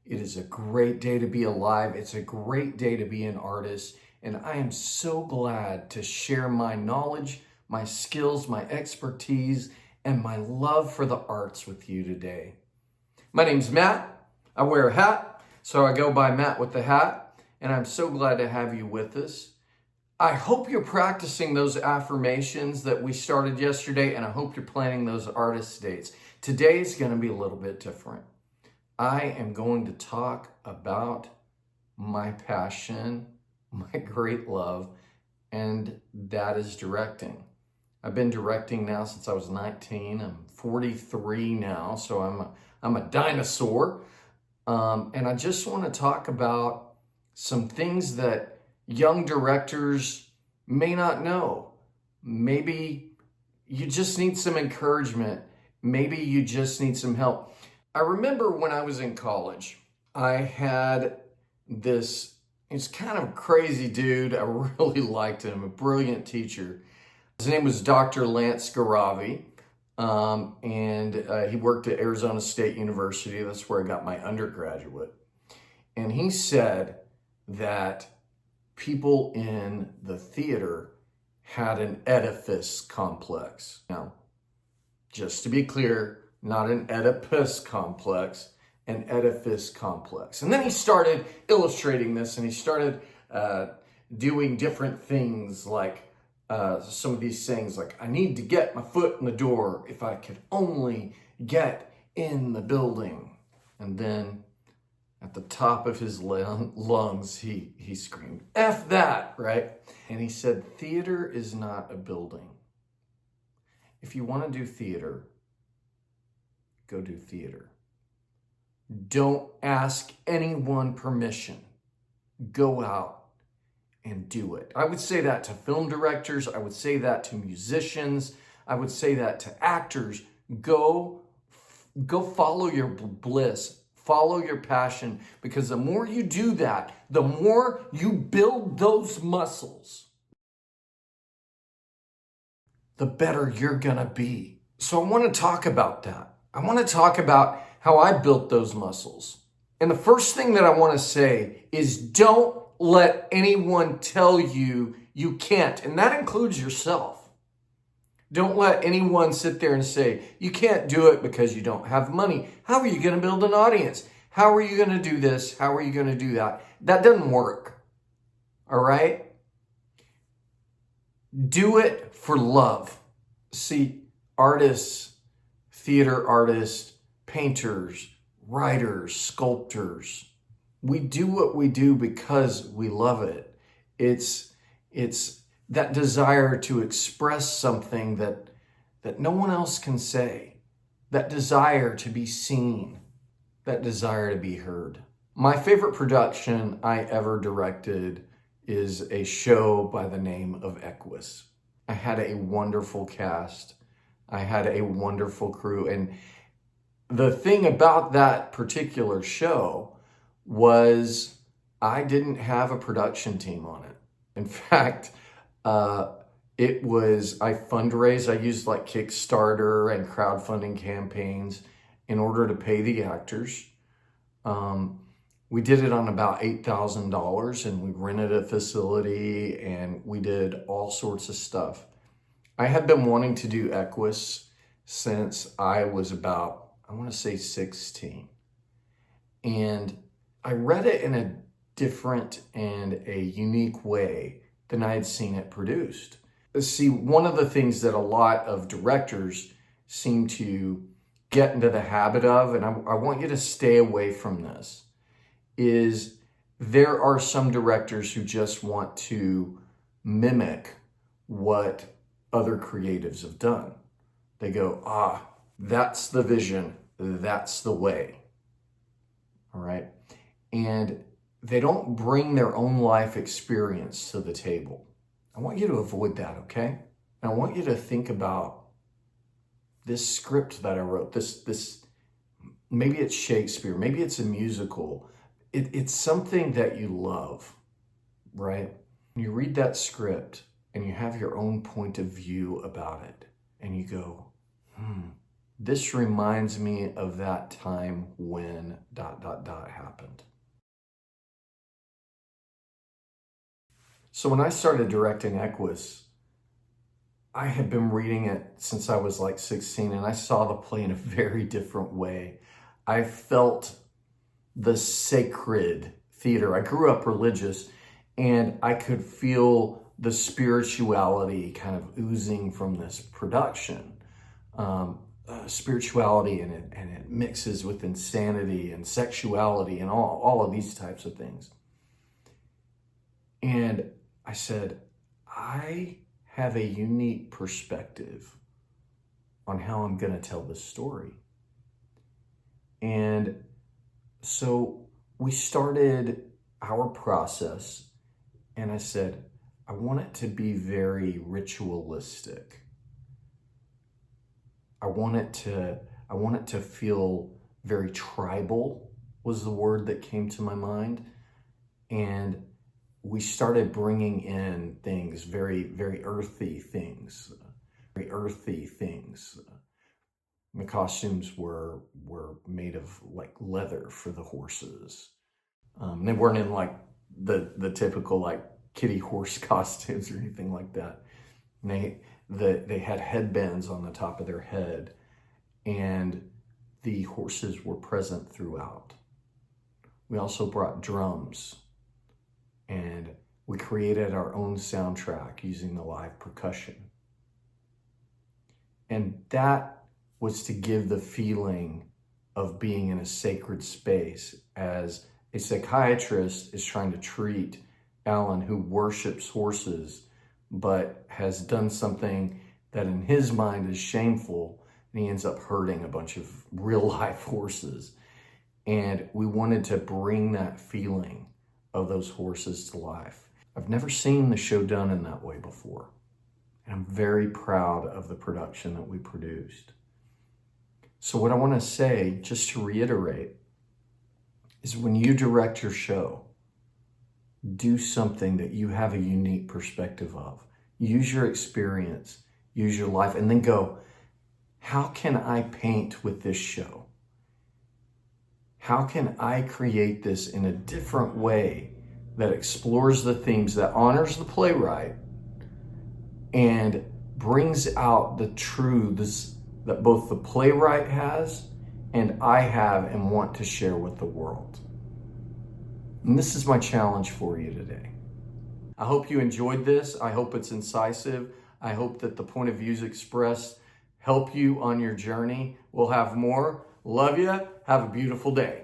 It is a great day to be alive. It's a great day to be an artist. And I am so glad to share my knowledge, my skills, my expertise, and my love for the arts with you today. My name's Matt. I wear a hat, so I go by Matt with the hat. And I'm so glad to have you with us. I hope you're practicing those affirmations that we started yesterday, and I hope you're planning those artist dates. Today is going to be a little bit different. I am going to talk about my passion, my great love, and that is directing. I've been directing now since I was 19. I'm 43 now, so I'm a dinosaur. And I just want to talk about some things that young directors may not know. Maybe you just need some encouragement. Maybe you just need some help. I remember when I was in college, I had he's kind of a crazy dude. I really liked him, a brilliant teacher. His name was Dr. Lance Garavi, and he worked at Arizona State University. That's where I got my undergraduate. And he said that people in the theater had an Edifice complex. Now, just to be clear, not an Oedipus complex, an Edifice complex. And then he started illustrating this, and he started doing different things like some of these things like, I need to get my foot in the door if I could only get in the building. And then at the top of his lungs, he screamed, F that, right? And he said, theater is not a building. If you want to do theater, go do theater. Don't ask anyone permission. Go out and do it. I would say that to film directors. I would say that to musicians. I would say that to actors. Go follow your bliss. Follow your passion, because the more you do that, the more you build those muscles, the better you're gonna be. So I want to talk about that. I want to talk about how I built those muscles. And the first thing that I want to say is don't let anyone tell you you can't. And that includes yourself. Don't let anyone sit there and say, you can't do it because you don't have money. How are you going to build an audience? How are you going to do this? How are you going to do that? That doesn't work. All right? Do it for love. See, artists, theater artists, painters, writers, sculptors, we do what we do because we love it. It's that desire to express something that no one else can say, that desire to be seen, that desire to be heard. My favorite production I ever directed is a show by the name of Edifice. I had a wonderful cast. I had a wonderful crew. And the thing about that particular show was I didn't have a production team on it. In fact, I fundraised. I used like Kickstarter and crowdfunding campaigns in order to pay the actors. We did it on about $8,000, and we rented a facility, and we did all sorts of stuff. I had been wanting to do Edifice since I was about, I want to say 16. And I read it in a different and a unique way than I had seen it produced. See, one of the things that a lot of directors seem to get into the habit of, and I want you to stay away from this, is there are some directors who just want to mimic what other creatives have done. They go, that's the vision, that's the way. All right? And they don't bring their own life experience to the table. I want you to avoid that, okay? And I want you to think about this script that I wrote, this maybe it's Shakespeare, maybe it's a musical. It's something that you love, right? You read that script and you have your own point of view about it, and you go, This reminds me of that time when ... happened. So when I started directing Equus, I had been reading it since I was like 16, and I saw the play in a very different way. I felt the sacred theater. I grew up religious, and I could feel the spirituality kind of oozing from this production. Spirituality, and it mixes with insanity and sexuality and all of these types of things. And I said, I have a unique perspective on how I'm going to tell this story. And so we started our process, and I said, I want it to be very ritualistic. I want it to feel very tribal, was the word that came to my mind. And we started bringing in things, very, very earthy things. The costumes were made of like leather for the horses. They weren't in like the typical like kitty horse costumes or anything like that. And they had headbands on the top of their head, and the horses were present throughout. We also brought drums, and we created our own soundtrack using the live percussion. And that was to give the feeling of being in a sacred space, as a psychiatrist is trying to treat Alan, who worships horses, but has done something that in his mind is shameful, and he ends up hurting a bunch of real life horses. And we wanted to bring that feeling of those horses to life. I've never seen the show done in that way before. And I'm very proud of the production that we produced. So what I want to say, just to reiterate, is when you direct your show, do something that you have a unique perspective of. Use your experience, use your life, and then go, how can I paint with this show? How can I create this in a different way that explores the themes, that honors the playwright, and brings out the truths that both the playwright has and I have and want to share with the world? And this is my challenge for you today. I hope you enjoyed this. I hope it's incisive. I hope that the point of views expressed help you on your journey. We'll have more. Love you. Have a beautiful day.